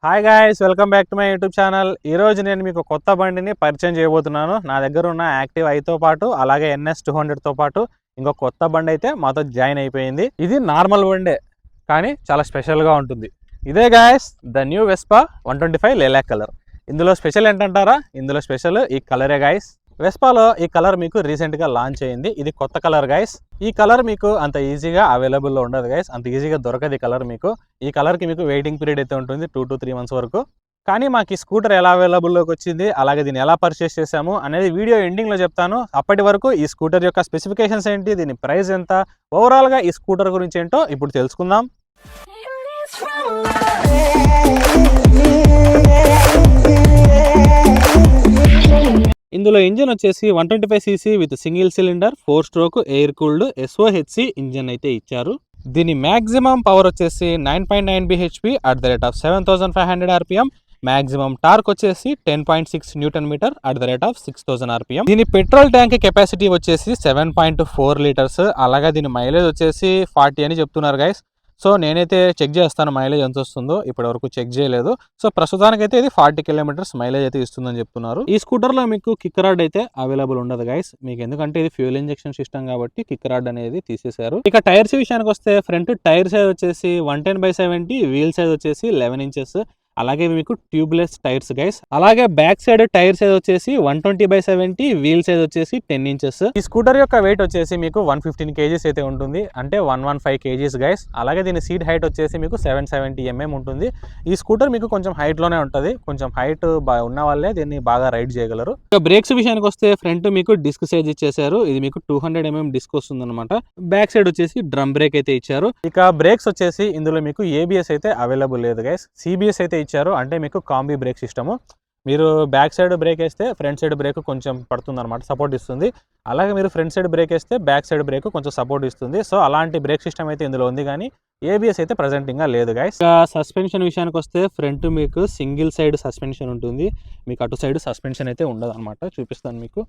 Hi guys, welcome back to my YouTube channel. ఈరోజు నేను మీకు కొత్త బండిని పరిచయం చేయబోతున్నాను. నా దగ్గర ఉన్న యాక్టివ్ ఐతో పాటు అలాగే NS 200తో పాటు ఇంకో కొత్త బండి అయితే మాతో జాయిన్ అయిపోయింది. ఇది నార్మల్ బండే కానీ చాలా స్పెషల్గా ఉంటుంది. ఇదే guys the new Vespa 125 lilac colour. ఇందులో స్పెషల్ ఏంటంటారా? ఇందులో స్పెషల్ ఈ కలరే గాయ్స్. వెస్పాలో ఈ కలర్ మీకు రీసెంట్గా లాంచ్ అయింది. ఇది కొత్త కలర్ గైస్. ఈ కలర్ మీకు అంత ఈజీగా అవైలబుల్లో ఉండదు గైస్, అంత ఈజీగా దొరకదు ఈ కలర్ మీకు. ఈ కలర్కి మీకు వెయిటింగ్ పీరియడ్ అయితే ఉంటుంది 2 to 3 months వరకు. కానీ మాకు ఈ స్కూటర్ ఎలా అవైలబుల్లోకి వచ్చింది, అలాగే దీన్ని ఎలా పర్చేస్ చేసాము అనేది వీడియో ఎండింగ్లో చెప్తాను. అప్పటి వరకు ఈ స్కూటర్ యొక్క స్పెసిఫికేషన్స్ ఏంటి, దీని ప్రైస్ ఎంత, ఓవరాల్గా ఈ స్కూటర్ గురించి ఏంటో ఇప్పుడు తెలుసుకుందాం. ఇందులో ఇంజన్ వచ్చేసి 125cc with single cylinder 4-stroke air cooled SOHC engine అయితే ఇచ్చారు. దీని మ్యాక్సిమం పవర్ వచ్చేసి 9.9 bhp at the rate of 7500 rpm. Maximum torque వచ్చేసి 10.6 Nm at the rate of 6000 rpm. దీని పెట్రోల్ ట్యాంక్ కెపాసిటీ వచ్చేసి 7.4 liters. అలాగే దీని మైలేజ్ వచ్చేసి 40 అని చెప్తున్నారు గైస్. సో నేనైతే చెక్ చేస్తాను మైలేజ్ ఎంత వస్తుందో, ఇప్పటి వరకు చెక్ చేయలేదు. సో ప్రస్తుతానికైతే ఇది 40 kilometers మైలేజ్ అయితే ఇస్తుందని చెప్తున్నారు. ఈ స్కూటర్లో మీకు కిక్ రాడ్ అయితే అవైలబుల్ ఉండదు గైస్ మీకు, ఎందుకంటే ఇది ఫ్యూల్ ఇంజెక్షన్ సిస్టమ్ కాబట్టి కిక్ రాడ్ అనేది తీసేశారు. ఇక టైర్స్ విషయానికి వస్తే ఫ్రంట్ టైర్ సైజ్ వచ్చేసి 110/70, వీల్ సైజ్ వచ్చేసి 11 inches. అలాగే మీకు ట్యూబ్లెస్ టైర్స్ గైస్. అలాగే బ్యాక్ సైడ్ టైర్ సైజ్ వచ్చేసి 120/70, వీల్ సైజ్ వచ్చేసి 10 inches. ఈ స్కూటర్ యొక్క వెయిట్ వచ్చేసి మీకు 115 kgs అయితే ఉంటుంది, అంటే 115 kgs గైస్. అలాగే దీని సీట్ హైట్ వచ్చేసి మీకు 770 mm ఉంటుంది. ఈ స్కూటర్ మీకు కొంచెం హైట్ లోనే ఉంటుంది, కొంచెం హైట్ ఉన్న వాళ్ళే దీన్ని బాగా రైడ్ చేయగలరు. ఇక బ్రేక్స్ విషయానికి వస్తే ఫ్రంట్ మీకు డిస్క్ సైజ్ ఇచ్చేసారు. ఇది మీకు 200 mm డిస్క్ వస్తుంది అనమాట. బ్యాక్ సైడ్ వచ్చేసి డ్రమ్ బ్రేక్ అయితే ఇచ్చారు. ఇక బ్రేక్స్ వచ్చేసి ఇందులో మీకు ABS అయితే అవైలబుల్ లేదు గైస్, CBS అయితే ఇచ్చారు. అంటే మీకు కాంబీ బ్రేక్ సిస్టము. మీరు బ్యాక్ సైడ్ బ్రేక్ వేస్తే ఫ్రంట్ సైడ్ బ్రేక్ కొంచెం పడుతుంది అనమాట, సపోర్ట్ ఇస్తుంది. అలాగే మీరు ఫ్రంట్ సైడ్ బ్రేక్ వేస్తే బ్యాక్ సైడ్ బ్రేక్ కొంచెం సపోర్ట్ ఇస్తుంది. సో అలాంటి బ్రేక్ సిస్టమ్ అయితే ఇందులో ఉంది, కానీ ABS అయితే ప్రెజెంటింగ్ గా లేదు గైస్. సస్పెన్షన్ విషయానికి వస్తే ఫ్రంట్ మీకు సింగిల్ సైడ్ సస్పెన్షన్ ఉంటుంది, మీకు అటు సైడ్ సస్పెన్షన్ అయితే ఉండదు అనమాట. చూపిస్తాను మీకు.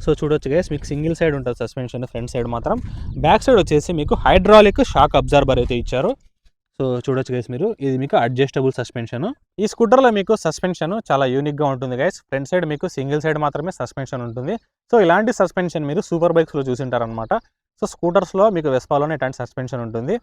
సో చూడొచ్చు గైస్, మీకు సింగిల్ సైడ్ ఉంటుంది సస్పెన్షన్, ఫ్రంట్ సైడ్ మాత్రం. బ్యాక్ సైడ్ వచ్చేసి మీకు హైడ్రాలిక్ షాక్ అబ్జార్బర్ అయితే ఇచ్చారు. సో చూడొచ్చు గైస్ మీరు, ఇది మీకు అడ్జస్టబుల్ సస్పెన్షన్. ఈ స్కూటర్లో మీకు సస్పెన్షన్ చాలా యూనిక్గా ఉంటుంది గైస్. ఫ్రంట్ సైడ్ మీకు సింగిల్ సైడ్ మాత్రమే సస్పెన్షన్ ఉంటుంది. సో ఇలాంటి సస్పెన్షన్ మీరు సూపర్ బైక్స్లో చూసింటారనమాట. సో స్కూటర్స్లో మీకు వెస్పాలోనే ఇట్లాంటి సస్పెన్షన్ ఉంటుంది.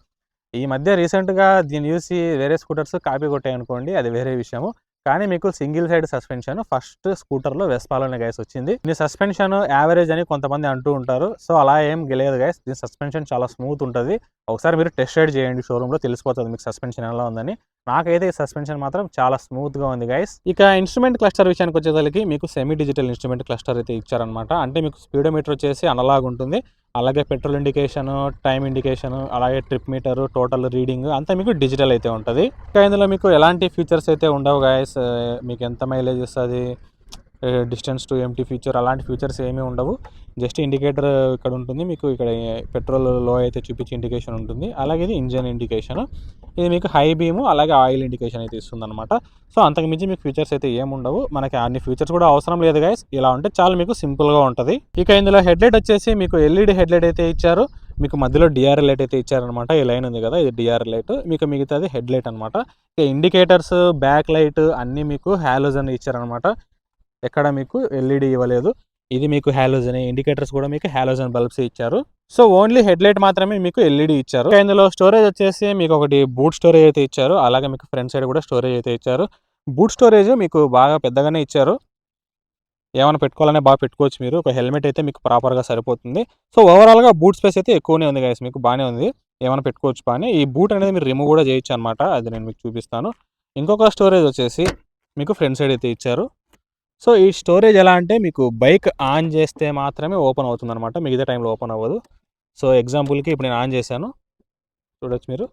ఈ మధ్య రీసెంట్గా దీన్ని చూసి వేరే స్కూటర్స్ కాపీ కొట్టాయి అనుకోండి, అది వేరే విషయము. కానీ మీకు సింగిల్ సైడ్ సస్పెన్షన్ ఫస్ట్ స్కూటర్లో వెస్పాలోనే గైస్ వచ్చింది. దీని సస్పెన్షన్ యావరేజ్ అని కొంతమంది అంటూ ఉంటారు. సో అలా ఏం గెలేదు గైస్, దీని సస్పెన్షన్ చాలా స్మూత్ ఉంటుంది. ఒకసారి మీరు టెస్ట్ రైడ్ చేయండి, షోరూంలో తెలిసిపోతుంది మీకు సస్పెన్షన్ ఎలా ఉందని. నాకైతే ఈ సస్పెన్షన్ మాత్రం చాలా స్మూత్గా ఉంది గైస్. ఇక ఇన్స్ట్రుమెంట్ క్లస్టర్ విషయానికి వచ్చేసరికి మీకు సెమీ డిజిటల్ ఇన్స్ట్రుమెంట్ క్లస్టర్ అయితే ఇచ్చారనమాట. అంటే మీకు స్పీడోమీటర్ వచ్చేసి అనలాగ్ ఉంటుంది, అలాగే పెట్రోల్ ఇండికేషన్, టైం ఇండికేషన్, అలాగే ట్రిప్ మీటర్, టోటల్ రీడింగ్ అంతా మీకు డిజిటల్ అయితే ఉంటుంది. ఇంకా ఇందులో మీకు ఎలాంటి ఫీచర్స్ అయితే ఉండవు గైస్. మీకు ఎంత మైలేజ్ ఇస్తుంది, డిస్టెన్స్ టు ఎంటీ ఫీచర్, అలాంటి ఫీచర్స్ ఏమీ ఉండవు. జస్ట్ ఇండికేటర్ ఇక్కడ ఉంటుంది మీకు, ఇక్కడ పెట్రోల్ లో అయితే చూపించే ఇండికేషన్ ఉంటుంది. అలాగే ఇది ఇంజన్ ఇండికేషన్, ఇది మీకు హై బీము అలాగే ఆయిల్ ఇండికేషన్ అయితే ఇస్తుంది అనమాట. సో అంతకు మించి మీకు ఫీచర్స్ అయితే ఏముండవు. మనకి అన్ని ఫీచర్స్ కూడా అవసరం లేదు గైస్. ఇలా ఉంటే చాలా మీకు సింపుల్గా ఉంటుంది. ఇక ఇందులో హెడ్లైట్ వచ్చేసి మీకు LED హెడ్లైట్ అయితే ఇచ్చారు. మీకు మధ్యలో DRL లైట్ అయితే ఇచ్చారనమాట. ఈ లైన్ ఉంది కదా, ఇది DRL లైట్. మీకు మిగతాది హెడ్లైట్ అనమాట. ఇక ఇండికేటర్స్, బ్యాక్ లైట్ అన్నీ మీకు హాలోజన్ ఇచ్చారనమాట. ఎక్కడ మీకు LED ఇవ్వలేదు. ఇది మీకు హాలోజన్. ఇండికేటర్స్ కూడా మీకు హాలోజన్ బల్బ్స్ ఇచ్చారు. సో ఓన్లీ హెడ్లైట్ మాత్రమే మీకు LED ఇచ్చారు. ఇందులో స్టోరేజ్ వచ్చేసి మీకు ఒకటి బూట్ స్టోరేజ్ అయితే ఇచ్చారు. అలాగే మీకు ఫ్రంట్ సైడ్ కూడా స్టోరేజ్ అయితే ఇచ్చారు. బూట్ స్టోరేజ్ మీకు బాగా పెద్దగానే ఇచ్చారు, ఏమైనా పెట్టుకోవాలనే బాగా పెట్టుకోవచ్చు మీరు. ఒక హెల్మెట్ అయితే మీకు ప్రాపర్గా సరిపోతుంది. సో ఓవరాల్గా బూట్ స్పేస్ అయితే ఎక్కువనే ఉంది గైస్, మీకు బాగానే ఉంది, ఏమైనా పెట్టుకోవచ్చు బాగానే. ఈ బూట్ అనేది మీరు రిమూవ్ కూడా చేయొచ్చు అనమాట, అది నేను మీకు చూపిస్తాను. ఇంకొక స్టోరేజ్ వచ్చేసి మీకు ఫ్రంట్ సైడ్ అయితే ఇచ్చారు. సో ఈ స్టోరేజ్ ఎలా అంటే మీకు బైక్ ఆన్ చేస్తే మాత్రమే ఓపెన్ అవుతుంది అనమాట, మిగతా టైంలో ఓపెన్ అవ్వదు. సో ఎగ్జాంపుల్కి ఇప్పుడు నేను ఆన్ చేశాను, చూడొచ్చు మీరు.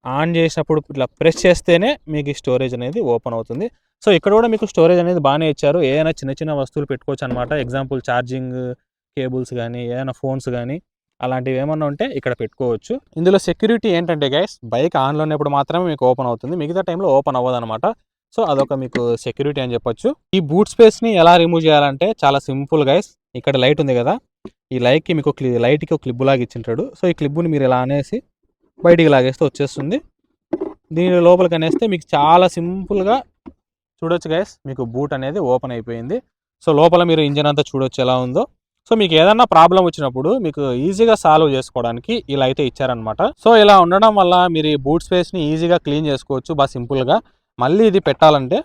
ఆన్ చేసినప్పుడు ఇట్లా ప్రెస్ చేస్తేనే మీకు ఈ స్టోరేజ్ అనేది ఓపెన్ అవుతుంది. సో ఇక్కడ కూడా మీకు స్టోరేజ్ అనేది బాగానే ఇచ్చారు. ఏదైనా చిన్న చిన్న వస్తువులు పెట్టుకోవచ్చు అనమాట. ఎగ్జాంపుల్ ఛార్జింగ్ కేబుల్స్ కానీ, ఏదైనా ఫోన్స్ కానీ అలాంటివి ఏమన్నా ఉంటే ఇక్కడ పెట్టుకోవచ్చు. ఇందులో సెక్యూరిటీ ఏంటంటే గైస్, బైక్ ఆన్లో ఉన్నప్పుడు మాత్రమే మీకు ఓపెన్ అవుతుంది, మిగతా టైంలో ఓపెన్ అవ్వదు అనమాట. సో అదొక మీకు సెక్యూరిటీ అని చెప్పొచ్చు. ఈ బూట్ స్పేస్ని ఎలా రిమూవ్ చేయాలంటే చాలా సింపుల్ గైస్. ఇక్కడ లైట్ ఉంది కదా, ఈ లైట్కి మీకు లైట్కి ఒక క్లిబ్ లాగా ఇచ్చింటాడు. సో ఈ క్లిబ్ని మీరు ఇలా అనేసి బయటికి లాగేస్తే వచ్చేస్తుంది. దీని లోపలికి అనేస్తే మీకు చాలా సింపుల్గా చూడొచ్చు గైస్, మీకు బూట్ అనేది ఓపెన్ అయిపోయింది. సో లోపల మీరు ఇంజన్ అంతా చూడొచ్చు ఎలా ఉందో. సో మీకు ఏదన్నా ప్రాబ్లం వచ్చినప్పుడు మీకు ఈజీగా సాల్వ్ చేసుకోవడానికి ఇలా అయితే ఇచ్చారనమాట. సో ఇలా ఉండడం వల్ల మీరు ఈ బూట్ స్పేస్ని ఈజీగా క్లీన్ చేసుకోవచ్చు బాగా సింపుల్గా. మళ్ళీ ఇది పెట్టాలంటే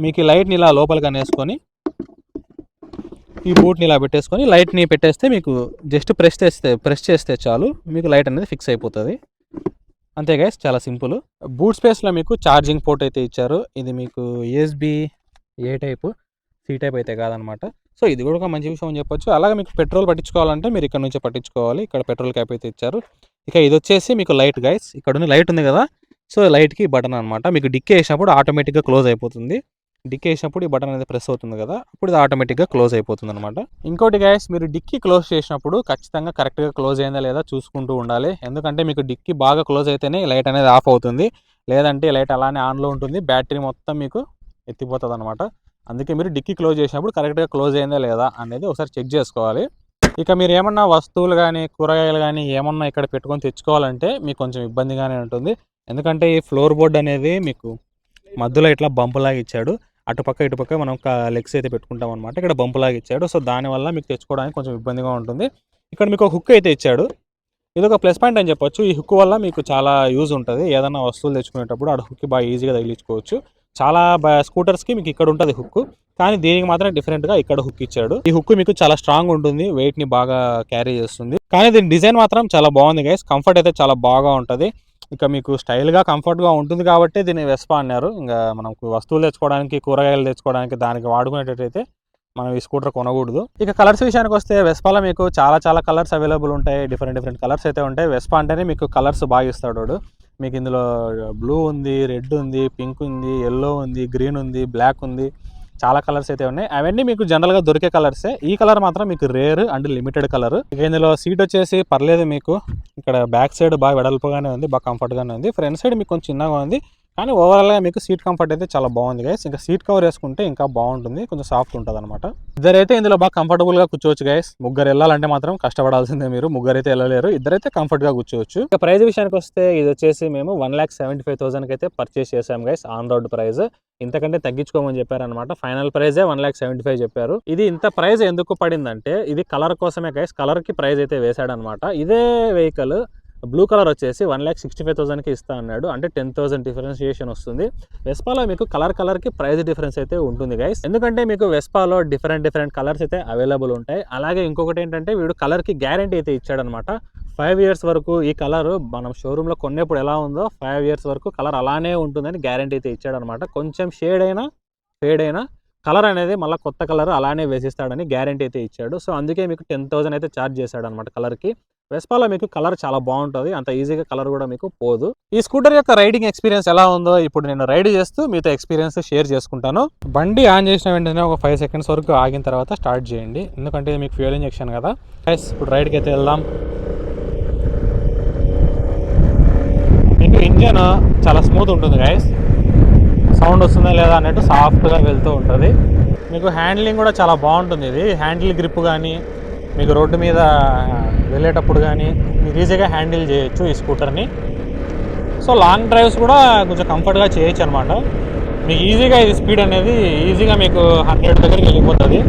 మీకు ఈ లైట్ని ఇలా లోపలికి అనేసుకొని ఈ బూట్ని ఇలా పెట్టేసుకొని లైట్ని పెట్టేస్తే మీకు జస్ట్ ప్రెస్ చేస్తే చాలు, మీకు లైట్ అనేది ఫిక్స్ అయిపోతుంది. అంతే గైస్, చాలా సింపుల్. బూట్ స్పేస్లో మీకు ఛార్జింగ్ పోర్ట్ అయితే ఇచ్చారు. ఇది మీకు USB ఏ టైపు, C టైప్ అయితే కాదనమాట. సో ఇది కూడా ఒక మంచి విషయం అని చెప్పొచ్చు. అలాగే మీకు పెట్రోల్ పట్టించుకోవాలంటే మీరు ఇక్కడ నుంచి పట్టించుకోవాలి. ఇక్కడ పెట్రోల్ క్యాప్ అయితే ఇచ్చారు. ఇక ఇది వచ్చేసి మీకు లైట్ గైస్, ఇక్కడ ఉన్న లైట్ ఉంది కదా, సో లైట్కి బటన్ అనమాట. మీకు డిక్కీ వేసినప్పుడు ఆటోమేటిక్గా క్లోజ్ అయిపోతుంది. డిక్కీ వేసినప్పుడు ఈ బటన్ అనేది ప్రెస్ అవుతుంది కదా, అప్పుడు ఇది ఆటోమేటిక్గా క్లోజ్ అయిపోతుంది అనమాట. ఇంకోటి గైస్, మీరు డిక్కీ క్లోజ్ చేసినప్పుడు ఖచ్చితంగా కరెక్ట్గా క్లోజ్ అయిందా లేదా చూసుకుంటూ ఉండాలి. ఎందుకంటే మీకు డిక్కీ బాగా క్లోజ్ అయితేనే లైట్ అనేది ఆఫ్ అవుతుంది, లేదంటే లైట్ అలానే ఆన్లో ఉంటుంది, బ్యాటరీ మొత్తం మీకు ఎత్తిపోతుంది అనమాట. అందుకే మీరు డిక్కీ క్లోజ్ చేసినప్పుడు కరెక్ట్గా క్లోజ్ అయిందా లేదా అనేది ఒకసారి చెక్ చేసుకోవాలి. ఇక మీరు ఏమన్నా వస్తువులు కానీ కూరగాయలు కానీ ఏమన్నా ఇక్కడ పెట్టుకొని తెచ్చుకోవాలంటే మీకు కొంచెం ఇబ్బందిగానే ఉంటుంది. ఎందుకంటే ఈ ఫ్లోర్ బోర్డ్ అనేది మీకు మధ్యలో ఇట్లా బంపులాగా ఇచ్చాడు. అటుపక్క ఇటుపక్క మనం లెగ్స్ అయితే పెట్టుకుంటాం అనమాట. ఇక్కడ బంపులాగా ఇచ్చాడు. సో దానివల్ల మీకు తెచ్చుకోవడానికి కొంచెం ఇబ్బందిగా ఉంటుంది. ఇక్కడ మీకు ఒక హుక్ అయితే ఇచ్చాడు. ఇది ఒక ప్లస్ పాయింట్ అని చెప్పొచ్చు. ఈ హుక్ వల్ల మీకు చాలా యూజ్ ఉంటుంది. ఏదైనా వస్తువులు తెచ్చుకునేటప్పుడు ఆ హుక్కి బాగా ఈజీగా తగిలించుకోవచ్చు. చాలా స్కూటర్స్కి మీకు ఇక్కడ ఉంటుంది హుక్, కానీ దీనికి మాత్రం డిఫరెంట్గా ఇక్కడ హుక్ ఇచ్చాడు. ఈ హుక్ మీకు చాలా స్ట్రాంగ్ ఉంటుంది, వెయిట్ని బాగా క్యారీ చేస్తుంది. కానీ దీని డిజైన్ మాత్రం చాలా బాగుంది గైస్. కంఫర్ట్ అయితే చాలా బాగా ఉంటుంది. ఇక మీకు స్టైల్గా కంఫర్ట్గా ఉంటుంది కాబట్టి దీన్ని వెస్పా అన్నారు. ఇంకా మనకు వస్తువులు తెచ్చుకోవడానికి కూరగాయలు తెచ్చుకోవడానికి దానికి వాడుకునేటట్టయితే మనం ఈ స్కూటర్ కొనకూడదు. ఇక కలర్స్ విషయానికి వస్తే వెస్పాలో మీకు చాలా కలర్స్ అవైలబుల్ ఉంటాయి. డిఫరెంట్ కలర్స్ అయితే ఉంటాయి. వెస్పా అంటేనే మీకు కలర్స్ బాగా ఇస్తాడు వాడు. మీకు ఇందులో బ్లూ ఉంది, రెడ్ ఉంది, పింక్ ఉంది, ఎల్లో ఉంది, గ్రీన్ ఉంది, బ్లాక్ ఉంది, చాలా కలర్స్ అయితే ఉన్నాయి. అవన్నీ మీకు జనరల్గా దొరికే కలర్సే. ఈ కలర్ మాత్రం మీకు రేర్ అండ్ లిమిటెడ్ కలర్. ఇక ఇందులో సీట్ వచ్చేసి పర్లేదు, మీకు ఇక్కడ బ్యాక్ సైడ్ బాగా వెడల్పుగానే ఉంది, బాగా కంఫర్ట్గానే ఉంది. ఫ్రంట్ సైడ్ మీకు కొంచెం చిన్నగా ఉంది, కానీ ఓవరాల్గా మీకు సీట్ కంఫర్ట్ అయితే చాలా బాగుంది గైస్. ఇంకా సీట్ కవర్ వేసుకుంటే ఇంకా బాగుంటుంది, కొంచెం సాఫ్ట్ ఉంటుంది అనమాట. ఇద్దరైతే ఇందులో బాగా కంఫర్టబుల్గా కూర్చోవచ్చు గైస్. ముగ్గురు వెళ్ళాలంటే మాత్రం కష్టపడాల్సిందే, మీరు ముగ్గురు అయితే వెళ్ళలేరు. ఇద్దరైతే కంఫర్ట్గా కూర్చోవచ్చు. ఇక ప్రైస్ విషయానికి వస్తే ఇది వచ్చేసి మేము 1,75,000 అయితే పర్చేస్ చేసాం గైస్. ఆన్ రోడ్ ప్రైస్ ఇంతకంటే తగ్గించుకోమని చెప్పారనమాట. ఫైనల్ ప్రైజే 1,75,000 చెప్పారు. ఇది ఇంత ప్రైస్ ఎందుకు పడిందంటే ఇది కలర్ కోసమే గైస్. కలర్కి ప్రైస్ అయితే వేసాడనమాట. ఇదే వెహికల్ బ్లూ కలర్ వచ్చేసి 1,65,000కి ఇస్తా అన్నాడు. అంటే 10,000 డిఫరెన్షియేషన్ వస్తుంది. వెస్పాలో మీకు కలర్కి ప్రైస్ డిఫరెన్స్ అయితే ఉంటుంది గైస్. ఎందుకంటే మీకు వెస్పాలో డిఫరెంట్ కలర్స్ అయితే అవైలబుల్ ఉంటాయి. అలాగే ఇంకొకటి ఏంటంటే వీడు కలర్కి గ్యారంటీ అయితే ఇచ్చాడనమాట. 5 years వరకు ఈ కలర్ మనం షోరూంలో కొనేప్పుడు ఎలా ఉందో 5 years వరకు కలర్ అలానే ఉంటుందని గ్యారంటీ అయితే ఇచ్చాడనమాట. కొంచెం ఫేడ్ అయినా కలర్ అనేది మళ్ళీ కొత్త కలర్ అలానే వేసిస్తాడని గ్యారంటీ అయితే ఇచ్చాడు. సో అందుకే మీకు 10,000 అయితే ఛార్జ్ చేశాడు అనమాట కలర్కి. వెస్పాలో మీకు కలర్ చాలా బాగుంటుంది, అంత ఈజీగా కలర్ కూడా మీకు పోదు. ఈ స్కూటర్ యొక్క రైడింగ్ ఎక్స్పీరియన్స్ ఎలా ఉందో ఇప్పుడు నేను రైడ్ చేస్తూ మీతో ఎక్స్పీరియన్స్ షేర్ చేసుకుంటాను. బండి ఆన్ చేసిన వెంటనే ఒక 5 seconds వరకు ఆగిన తర్వాత స్టార్ట్ చేయండి, ఎందుకంటే మీకు ఫ్యూయల్ ఇంజెక్షన్ కదా. గైస్ ఇప్పుడు రైడ్కి అయితే వెళ్దాం. మీకు ఇంజన్ చాలా స్మూత్ ఉంటుంది గైస్. సౌండ్ వస్తుందా లేదా అన్నట్టు సాఫ్ట్గా వెళ్తూ ఉంటుంది. మీకు హ్యాండ్లింగ్ కూడా చాలా బాగుంటుంది. ఇది హ్యాండిల్ గ్రిప్ కానీ మీకు రోడ్డు మీద వెళ్ళేటప్పుడు కానీ మీరు ఈజీగా హ్యాండిల్ చేయొచ్చు ఈ స్కూటర్ని. సో లాంగ్ డ్రైవ్స్ కూడా కొంచెం కంఫర్ట్గా చేయొచ్చు అనమాట. మీకు ఈజీగా ఇది స్పీడ్ అనేది ఈజీగా మీకు 100 దగ్గరికి వెళ్ళిపోతుంది.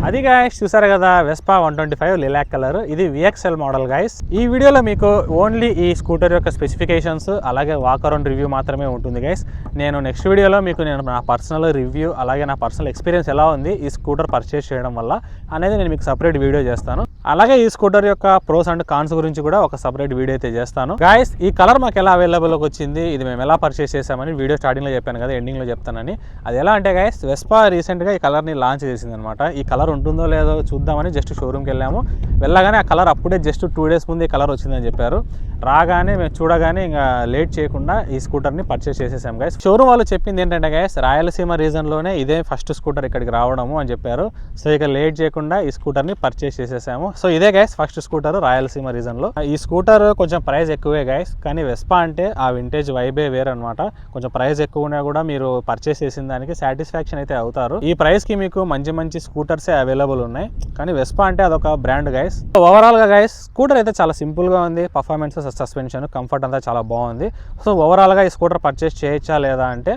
అది గాయస్ చూసారు కదా, వెస్పా 125 లిలాక్ కలర్. ఇది VXL మోడల్ గాయస్. ఈ వీడియోలో మీకు ఓన్లీ ఈ స్కూటర్ యొక్క స్పెసిఫికేషన్స్ అలాగే వాక్ అరౌండ్ రివ్యూ మాత్రమే ఉంటుంది గైస్. నేను నెక్స్ట్ వీడియోలో మీకు నేను నా పర్సనల్ రివ్యూ అలాగే నా పర్సనల్ ఎక్స్పీరియన్స్ ఎలా ఉంది ఈ స్కూటర్ పర్చేస్ చేయడం వల్ల అనేది నేను మీకు సపరేట్ వీడియో చేస్తాను. అలాగే ఈ స్కూటర్ యొక్క ప్రోస్ అండ్ కాన్స్ గురించి కూడా ఒక సపరేట్ వీడియో అయితే చేస్తాను గాయస్. ఈ కలర్ మాకు ఎలా అవైలబుల్కి వచ్చింది, ఇది మేము ఎలా పర్చేస్ చేసామని వీడియో స్టార్టింగ్లో చెప్పాను కదా, ఎండింగ్లో చెప్తానని. అది ఎలా అంటే గాయస్, వెస్పా రీసెంట్గా ఈ కలర్ని లాంచ్ చేసింది అనమాట. ఈ కలర్ ఉంటుందో లేదో చూద్దామని జస్ట్ షోరూమ్కి వెళ్ళాము. వెళ్ళగానే ఆ కలర్ అప్పుడే జస్ట్ 2 days ముందు ఈ కలర్ వచ్చిందని చెప్పారు. రాగానే మేము చూడగానే ఇంకా లేట్ చేయకుండా ఈ స్కూటర్ని పర్చేస్ చేసేసాం గైస్. షోరూమ్ వాళ్ళు చెప్పింది ఏంటంటే గైస్, రాయలసీమ రీజన్లోనే ఇదే ఫస్ట్ స్కూటర్ ఇక్కడికి రావడము అని చెప్పారు. సో ఇక లేట్ చేయకుండా ఈ స్కూటర్ని పర్చేస్ చేసేసాము. సో ఇదే గైస్ ఫస్ట్ స్కూటర్ రాయలసీమ రీజన్లో. ఈ స్కూటర్ కొంచెం ప్రైస్ ఎక్కువే గైస్, కానీ వెస్పా అంటే ఆ వింటేజ్ వైబే వేరే అనమాట. కొంచెం ప్రైస్ ఎక్కువ ఉన్నా కూడా మీరు పర్చేస్ చేసిన దానికి సాటిస్ఫాక్షన్ అయితే అవుతారు. ఈ ప్రైస్కి మీకు మంచి స్కూటర్సే అవైలబుల్ ఉన్నాయి. కానీ వెస్పా అంటే అదొక బ్రాండ్ గైస్. ఓవరాల్గా గైస్ స్కూటర్ అయితే చాలా సింపుల్గా ఉంది. పర్ఫార్మెన్స్, సస్పెన్షన్, కంఫర్ట్ అంతా చాలా బాగుంది. సో ఓవరాల్గా ఈ స్కూటర్ పర్చేస్ చేయొచ్చా లేదా అంటే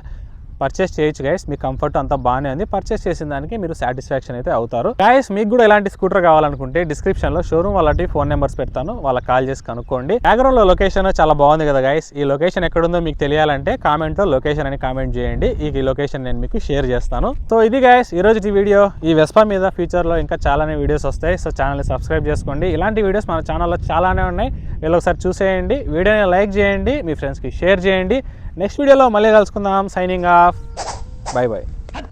పర్చేస్ చేయొచ్చు గైస్. మీ కంఫర్ట్ అంతా బాగానే ఉంది. పర్చేస్ చేసిన దానికి మీరు సాటిస్ఫాక్షన్ అయితే అవుతారు. గైస్ మీకు కూడా ఇలాంటి స్కూటర్ కావాలనుకుంటే డిస్క్రిప్షన్లో షోరూమ్ వాళ్ళకి ఫోన్ నెంబర్స్ పెడతాను, వాళ్ళకి కాల్ చేసి కనుక్కోండి. బ్యాక్గ్రౌండ్లో లొకేషన్ చాలా బాగుంది కదా గైస్. ఈ లొకేషన్ ఎక్కడుందో మీకు తెలియాలంటే కామెంట్లో లొకేషన్ అని కామెంట్ చేయండి. ఈ లొకేషన్ నేను మీకు షేర్ చేస్తాను. సో ఇది గైస్ ఈ రోజు వీడియో. ఈ వెస్పా మీద ఫ్యూచర్లో ఇంకా చాలానే వీడియోస్ వస్తాయి. సో ఛానల్ని సబ్స్క్రైబ్ చేసుకోండి. ఇలాంటి వీడియోస్ మన ఛానల్లో చాలానే ఉన్నాయి. వీళ్ళు ఒకసారి చూసేయండి. వీడియోని లైక్ చేయండి, మీ ఫ్రెండ్స్కి షేర్ చేయండి. నెక్స్ట్ వీడియోలో మళ్ళీ కలుసుకుందాం. Signing off. By by.